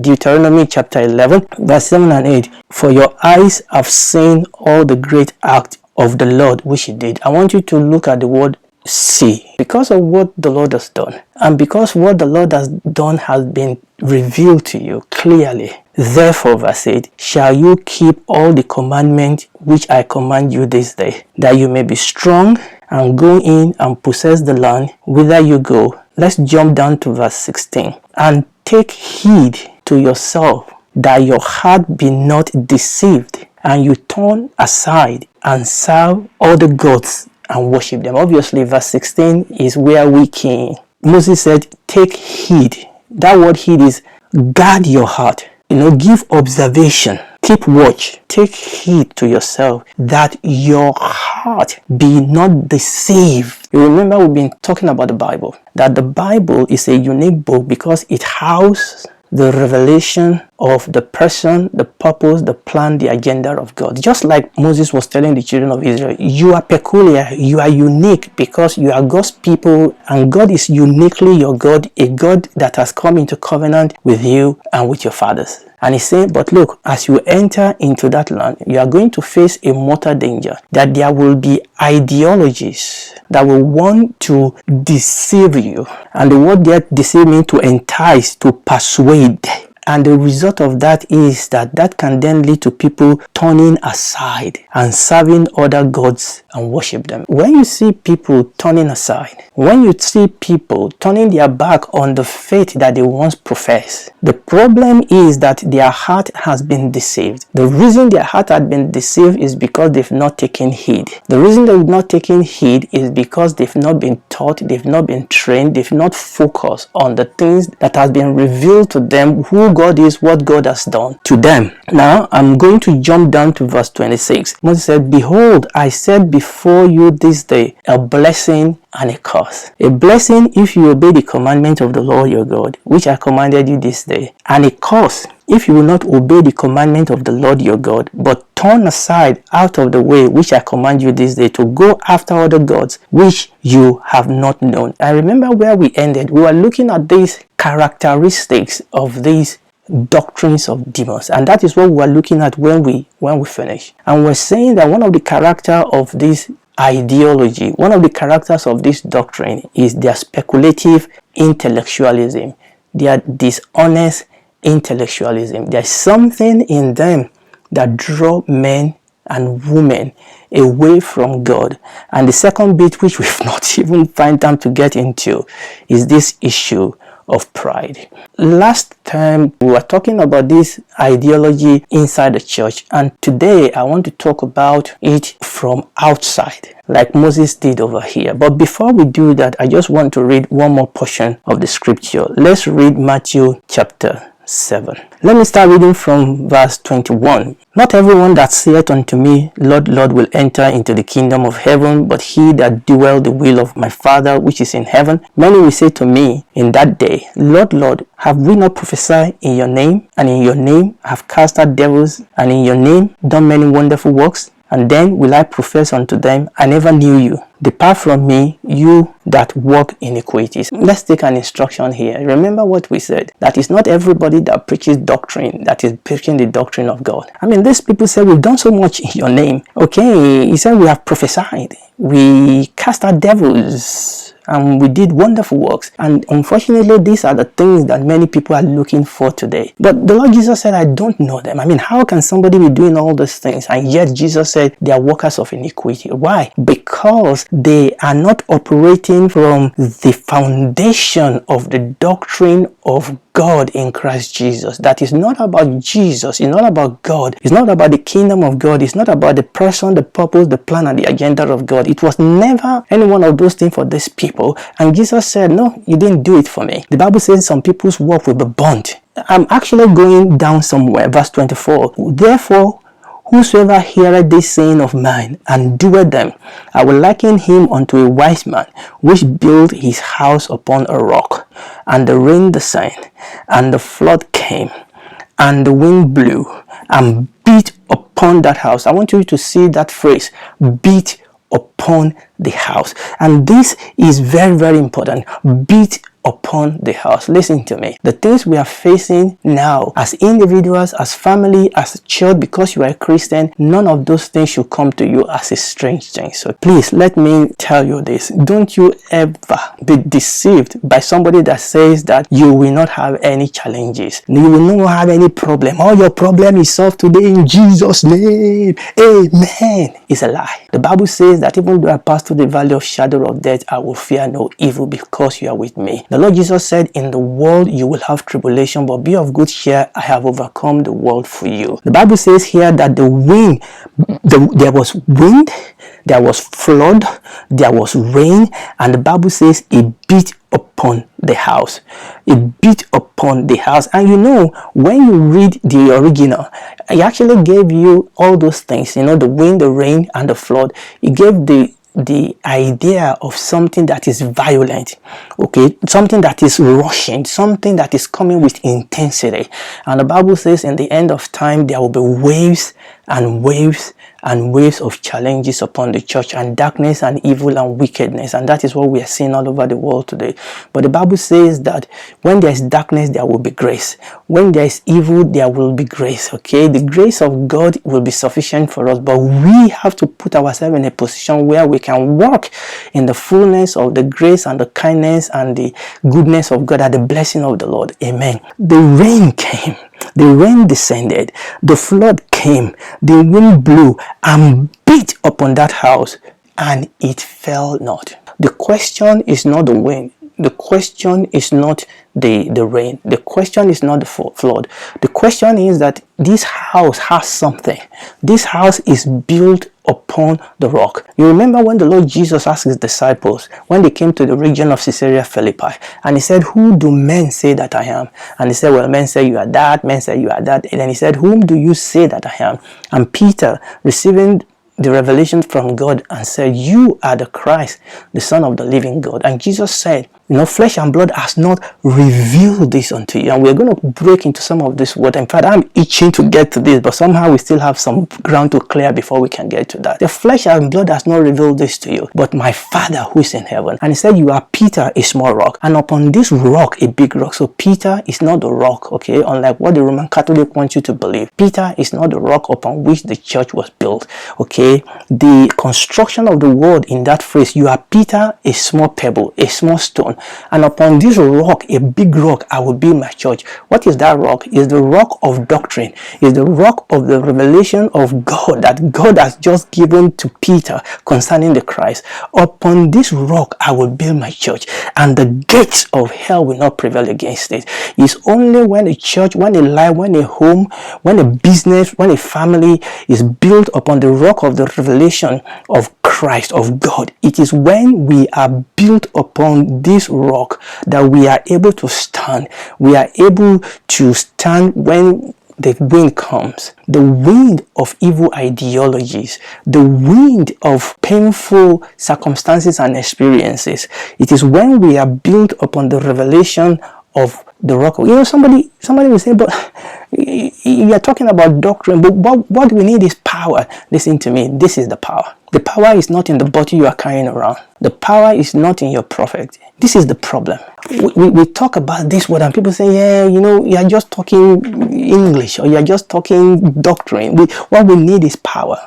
Deuteronomy chapter 11, verse 7 and 8. For your eyes have seen all the great act of the Lord which he did. I want you to look at the word see, because of what the Lord has done, and because what the Lord has done has been revealed to you clearly. Therefore, verse 8, shall you keep all the commandments which I command you this day, that you may be strong and go in and possess the land whither you go. Let's jump down to verse 16. And take heed to yourself that your heart be not deceived, and you turn aside and serve other gods and worship them. Obviously, verse 16 is where we came. Moses said, take heed. That word heed is guard your heart. Give observation. Keep watch. Take heed to yourself that your heart be not deceived. You remember we've been talking about the Bible. That the Bible is a unique book because it houses the revelation of the person, the purpose, the plan, the agenda of God. Just like Moses was telling the children of Israel, you are peculiar, you are unique because you are God's people, and God is uniquely your God, a God that has come into covenant with you and with your fathers. And he's saying, but look, as you enter into that land, you are going to face a mortal danger, that there will be ideologies that will want to deceive you. And the word there, deceive means to entice, to persuade. And the result of that is that can then lead to people turning aside and serving other gods and worship them. When you see people turning aside, when you see people turning their back on the faith that they once professed, the problem is that their heart has been deceived. The reason their heart had been deceived is because they've not taken heed. The reason they've not taken heed is because they've not been taught, they've not been trained, they've not focused on the things that has been revealed to them, who God is, what God has done to them. Now, I'm going to jump down to verse 26. Moses said, behold, I set before you this day a blessing and a curse. A blessing if you obey the commandment of the Lord your God, which I commanded you this day, and a curse if you will not obey the commandment of the Lord your God, but turn aside out of the way which I command you this day to go after other gods which you have not known. I remember where we ended. We were looking at these characteristics of these doctrines of demons, and that is what we were looking at when we finished. And we're saying that one of the character of this ideology, one of the characters of this doctrine is their speculative intellectualism, their dishonest intellectualism. There's something in them that draw men and women away from God. And the second bit, which we've not even find time to get into, is this issue of pride. Last time we were talking about this ideology inside the church, and today I want to talk about it from outside, like Moses did over here. But before we do that, I just want to read one more portion of the scripture. Let's read Matthew chapter 7. Let me start reading from verse 21. Not everyone that saith unto me, Lord, Lord, will enter into the kingdom of heaven, but he that doeth the will of my Father which is in heaven. Many will say to me in that day, Lord, Lord, have we not prophesied in your name, and in your name have cast out devils, and in your name done many wonderful works? And then will I profess unto them, I never knew you. Depart from me, you that work iniquities. Let's take an instruction here. Remember what we said, that it's not everybody that preaches doctrine that is preaching the doctrine of God. I mean, these people say, we've done so much in your name. Okay, he said we have prophesied, we cast out devils, and we did wonderful works. And unfortunately, these are the things that many people are looking for today. But the Lord Jesus said, I don't know them. I mean, how can somebody be doing all these things? And yet Jesus said they are workers of iniquity. Why? Because they are not operating from the foundation of the doctrine of God in Christ Jesus. That is not about Jesus, it's not about God, it's not about the kingdom of God, it's not about the person, the purpose, the plan, and the agenda of God. It was never any one of those things for these people. And Jesus said, no, you didn't do it for me. The Bible says some people's work will be burnt. I'm actually going down somewhere, verse 24. Therefore, whosoever heareth this saying of mine and doeth them, I will liken him unto a wise man, which built his house upon a rock. And the rain descended, and the flood came, and the wind blew, and beat upon that house. I want you to see that phrase, beat upon the house. And this is very, very important. Beat upon the house. Listen to me. The things we are facing now as individuals, as family, as a church, because you are a Christian, none of those things should come to you as a strange thing. So please let me tell you this. Don't you ever be deceived by somebody that says that you will not have any challenges. You will not have any problem. All your problem is solved today in Jesus' name. Amen. It's a lie. The Bible says that even though I pass through the valley of shadow of death, I will fear no evil because you are with me. The Lord Jesus said, in the world you will have tribulation, but be of good cheer. I have overcome the world for you. The Bible says here that there was wind, there was flood, there was rain, and the Bible says it beat upon the house. It beat upon the house. And you know, when you read the original, it actually gave you all those things, you know, the wind, the rain, and the flood. It gave the idea of something that is violent, okay, something that is rushing, something that is coming with intensity. And the Bible says in the end of time there will be waves and waves and waves of challenges upon the church, and darkness and evil and wickedness, and that is what we are seeing all over the world today. But the Bible says that when there is darkness there will be grace, when there is evil there will be grace. Okay, the grace of God will be sufficient for us, but we have to put ourselves in a position where we can walk in the fullness of the grace and the kindness and the goodness of God and the blessing of the Lord. Amen. The rain came, the rain descended, the flood came, the wind blew and beat upon that house, and it fell not. The question is not the wind. The question is not the rain. The question is not the flood. The question is that this house has something. This house is built upon the rock. You remember when the Lord Jesus asked his disciples when they came to the region of Caesarea Philippi, and he said, who do men say that I am? And he said, well, men say you are that, men say you are that. And then he said, whom do you say that I am? And Peter, receiving the revelation from God, and said, you are the Christ, the Son of the living God. And Jesus said, you know, flesh and blood has not revealed this unto you. And we're going to break into some of this word. In fact, I'm itching to get to this, but somehow we still have some ground to clear before we can get to that. The flesh and blood has not revealed this to you, but my Father who is in heaven. And he said, you are Peter, a small rock, and upon this rock, a big rock. So Peter is not the rock, okay, unlike what the Roman Catholic wants you to believe. Peter is not the rock upon which the church was built, okay. The construction of the word in that phrase, you are Peter, a small pebble, a small stone, and upon this rock, a big rock, I will build my church. What is that rock? Is the rock of doctrine, is the rock of the revelation of God that God has just given to Peter concerning the Christ. Upon this rock I will build my church, and the gates of hell will not prevail against it. It's only when a church, when a life, when a home, when a business, when a family is built upon the rock of the revelation of Christ, of God, it is when we are built upon this rock that we are able to stand. We are able to stand when the wind comes, the wind of evil ideologies, the wind of painful circumstances and experiences. It is when we are built upon the revelation of the rock. You know, somebody will say, but you are talking about doctrine, but what we need is power. Listen to me, this is the power. The power is not in the bottle you are carrying around. The power is not in your prophet. This is the problem. We talk about this word and people say, yeah, you know, you are just talking English, or you are just talking doctrine. What we need is power.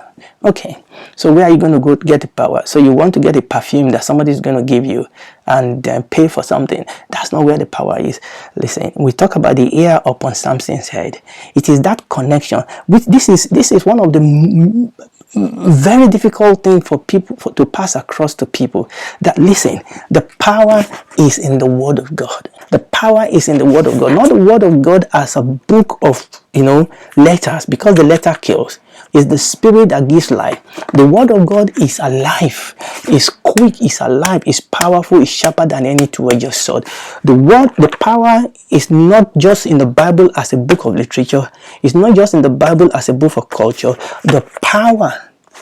Okay, so where are you going to go get the power? So you want to get a perfume that somebody is going to give you and pay for something. That's not where the power is. Listen, we talk about the hair upon Samson's head. It is that connection. This is one of the very difficult thing for people to pass across to people, that listen, the power is in the word of God. The power is in the word of God, not the word of God as a book of, you know, letters, because the letter kills. It's the spirit that gives life. The word of God is alive, is quick, is alive, is powerful, is sharper than any two-edged sword. The power is not just in the Bible as a book of literature. It's not just in the Bible as a book of culture. The power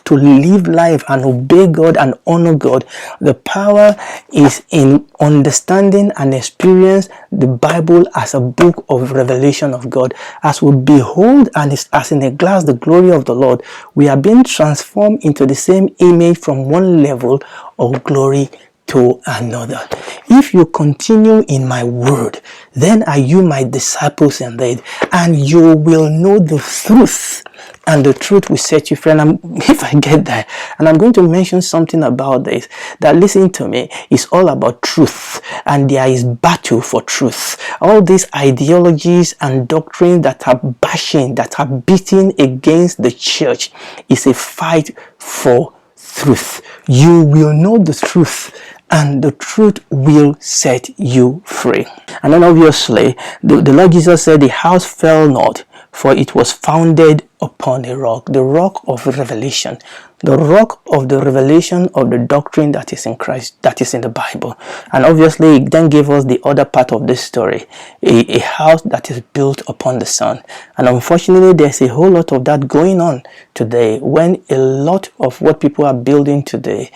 to live life and obey God and honor God, the power is in understanding and experience the Bible as a book of revelation of God. As we behold and as in a glass the glory of the Lord, we are being transformed into the same image from one level of glory to another. If you continue in my word, then are you my disciples indeed, and you will know the truth, and the truth will set you free. And if I get that, and I'm going to mention something about this, that, listen to me, is all about truth, and there is battle for truth. All these ideologies and doctrines that are bashing, that are beating against the church, is a fight for truth. You will know the truth, and the truth will set you free. And then obviously, the Lord Jesus said, the house fell not, for it was founded upon a rock, the rock of revelation, the rock of the revelation of the doctrine that is in Christ, that is in the Bible. And obviously, it then gave us the other part of this story, a house that is built upon the sun. And unfortunately, there's a whole lot of that going on today, when a lot of what people are building today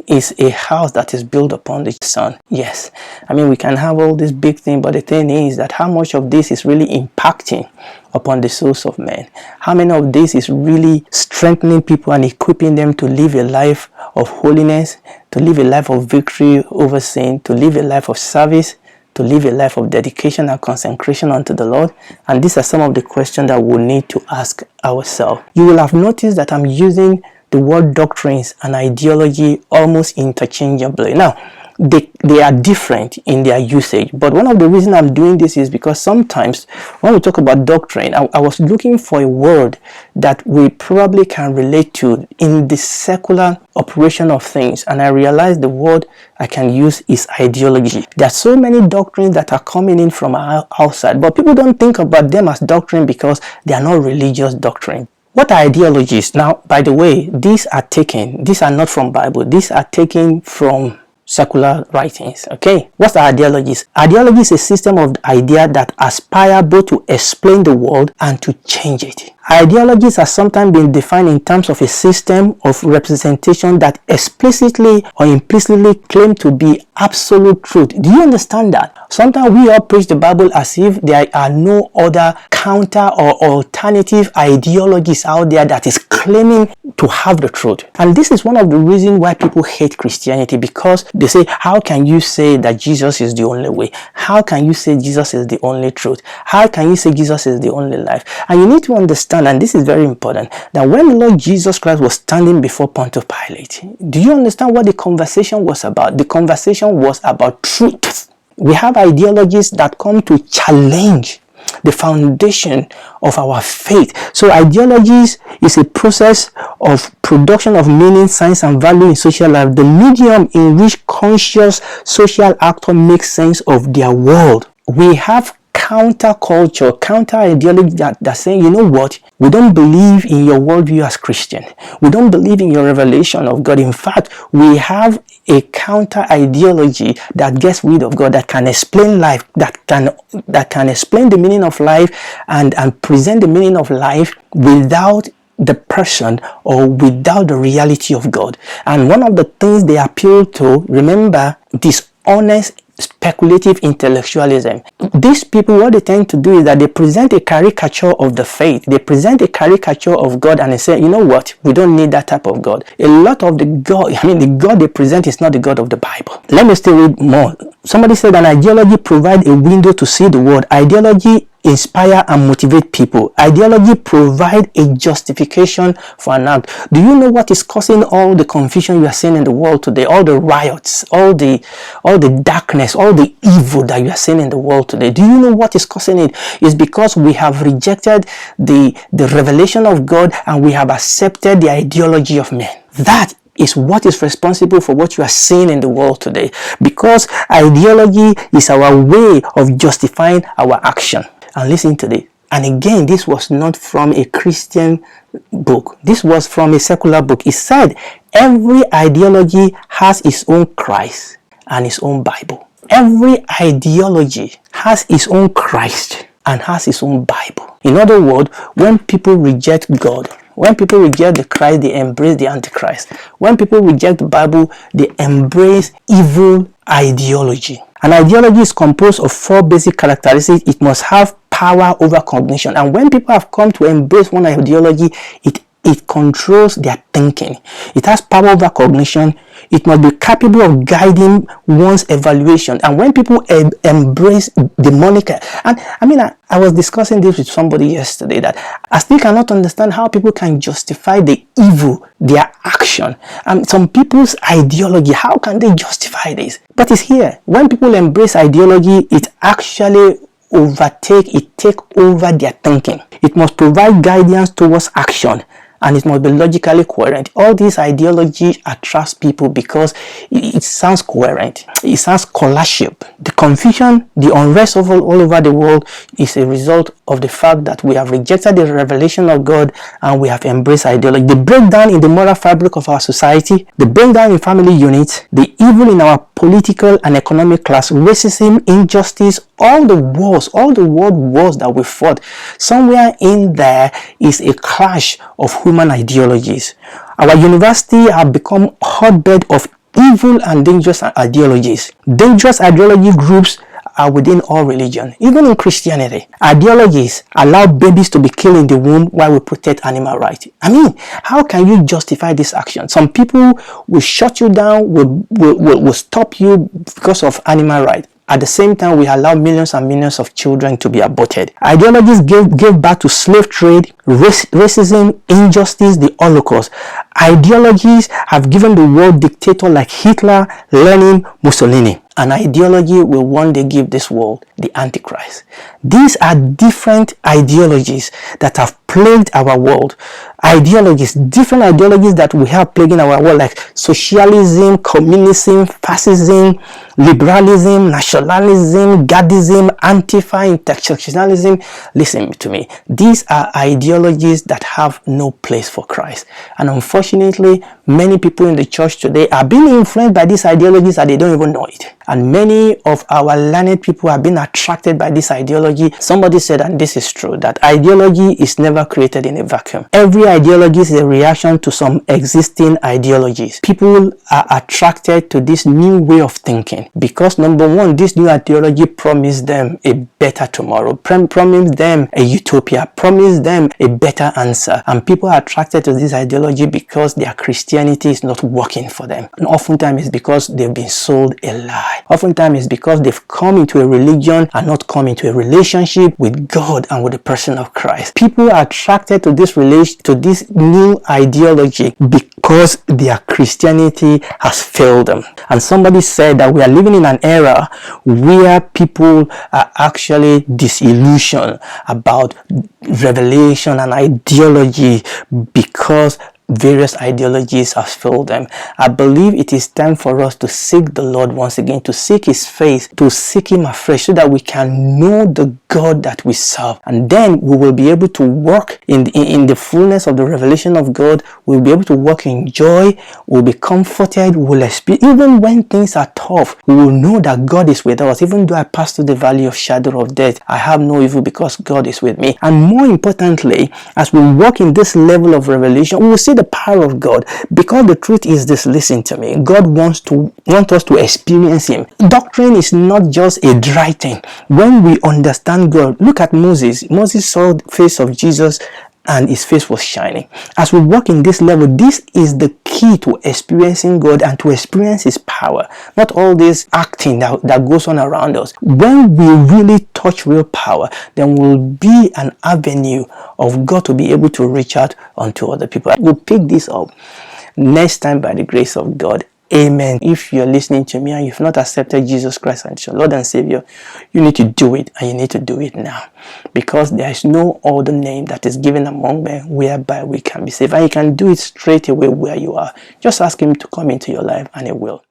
is a house that is built upon the sun. Yes, I mean, we can have all this big thing, but the thing is that how much of this is really impacting upon the souls of men? How many of this is really strengthening people and equipping them to live a life of holiness, to live a life of victory over sin, to live a life of service, to live a life of dedication and consecration unto the Lord? And these are some of the questions that we'll need to ask ourselves. You will have noticed that I'm using the word doctrines and ideology almost interchangeably. Now, they are different in their usage, but one of the reasons I'm doing this is because sometimes when we talk about doctrine, I was looking for a word that we probably can relate to in the secular operation of things, and I realized the word I can use is ideology. There are so many doctrines that are coming in from outside, but people don't think about them as doctrine because they are not religious doctrine. What are ideologies? Now, by the way, these are not from Bible. These are taken from secular writings. Okay, what are ideologies? Ideology is a system of idea that aspire both to explain the world and to change it. Ideologies are sometimes been defined in terms of a system of representation that explicitly or implicitly claim to be absolute truth. Do you understand that? Sometimes we all preach the Bible as if there are no other counter or alternative ideologies out there that is claiming to have the truth. And this is one of the reasons why people hate Christianity, because they say, how can you say that Jesus is the only way? How can you say Jesus is the only truth? How can you say Jesus is the only life? And you need to understand, and this is very important, that when the Lord Jesus Christ was standing before Pontius Pilate, do you understand what the conversation was about? The conversation was about truth. We have ideologies that come to challenge the foundation of our faith. So ideologies is a process of production of meaning, science, and value in social life, the medium in which conscious social actors make sense of their world. We have counterculture, counter ideology that saying, you know what, we don't believe in your worldview as Christian. We don't believe in your revelation of God. In fact, we have a counter ideology that gets rid of God, that can explain life, that can explain the meaning of life and present the meaning of life without the person or without the reality of God. And one of the things they appeal to, remember, dishonest speculative intellectualism. These people, what they tend to do is that they present a caricature of the faith. They present a caricature of God and they say, you know what, we don't need that type of God. A lot of the God they present is not the God of the Bible. Let me still read more. Somebody said an ideology provides a window to see the world. Ideology inspire and motivate people. Ideology provide a justification for an act. Do you know what is causing all the confusion you are seeing in the world today? All the riots, all the darkness, all the evil that you are seeing in the world today. Do you know what is causing it? It's because we have rejected the revelation of God and we have accepted the ideology of men. That is what is responsible for what you are seeing in the world today, because ideology is our way of justifying our action. And listen to this. And again, this was not from a Christian book. This was from a secular book. It said every ideology has its own Christ and its own Bible. Every ideology has its own Christ and has its own Bible. In other words, when people reject God, when people reject the Christ, they embrace the Antichrist. When people reject the Bible, they embrace evil ideology. An ideology is composed of 4 basic characteristics. It must have power over cognition. And when people have come to embrace one ideology, it it controls their thinking. It has power over cognition. It must be capable of guiding one's evaluation. And when people embrace demonic, and I mean, I was discussing this with somebody yesterday, that I still cannot understand how people can justify the evil, their action, and some people's ideology. How can they justify this? But it's here. When people embrace ideology, it actually take over their thinking. It must provide guidance towards action, and it must be logically coherent. All these ideologies attract people because it sounds coherent. It sounds scholarship. The confusion, the unrest all over the world is a result of the fact that we have rejected the revelation of God and we have embraced ideology. The breakdown in the moral fabric of our society, the breakdown in family units, the evil in our political and economic class, racism, injustice, all the world wars that we fought, somewhere in there is a clash of human ideologies. Our university have become a hotbed of evil and dangerous ideologies. Dangerous ideology groups are within all religion, even in Christianity. Ideologies allow babies to be killed in the womb while we protect animal rights. I mean, how can you justify this action? Some people will shut you down, will stop you because of animal rights. At the same time, we allow millions and millions of children to be aborted. Ideologies gave birth to slave trade, racism, injustice, the Holocaust. Ideologies have given the world dictators like Hitler, Lenin, Mussolini. An ideology will one day give this world the Antichrist. These are different ideologies that have plagued our world. Different ideologies that we have plaguing our world, like socialism, communism, fascism, liberalism, nationalism, Gaddism, Antifa, intersectionalism. Listen to me. These are ideologies that have no place for Christ. And unfortunately, many people in the church today are being influenced by these ideologies and they don't even know it. And many of our learned people have been attracted by this ideology. Somebody said, and this is true, that ideology is never created in a vacuum. Every ideology is a reaction to some existing ideologies. People are attracted to this new way of thinking because, number one, this new ideology promised them a better tomorrow, promised them a utopia, promised them a better answer. And people are attracted to this ideology because their Christianity is not working for them. And oftentimes it's because they've been sold a lie. Oftentimes it's because they've come into a religion and not come into a relationship with God and with the person of Christ. People are attracted to this new ideology because their Christianity has failed them. And somebody said that we are living in an era where people are actually disillusioned about revelation and ideology because various ideologies have failed them. I believe it is time for us to seek the Lord once again, to seek His face, to seek Him afresh, so that we can know the God that we serve. And then we will be able to walk in the fullness of the revelation of God. We'll be able to walk in joy. We'll be comforted. We'll experience, even when things are tough, we will know that God is with us. Even though I pass through the valley of shadow of death, I have no evil because God is with me. And more importantly, as we walk in this level of revelation, we will see the power of God, because the truth is this. Listen to me. God wants us to experience Him. Doctrine is not just a dry thing. When we understand God, look at Moses. Moses saw the face of Jesus and his face was shining. As we walk in this level, this is the key to experiencing God and to experience His power. Not all this acting that goes on around us. When we really touch real power, then will be an avenue of God to be able to reach out unto other people. We'll pick this up next time by the grace of God. Amen. If you're listening to me and you've not accepted Jesus Christ as your Lord and Savior, you need to do it, and you need to do it now, because there is no other name that is given among men whereby we can be saved. And you can do it straight away where you are. Just ask Him to come into your life and He will.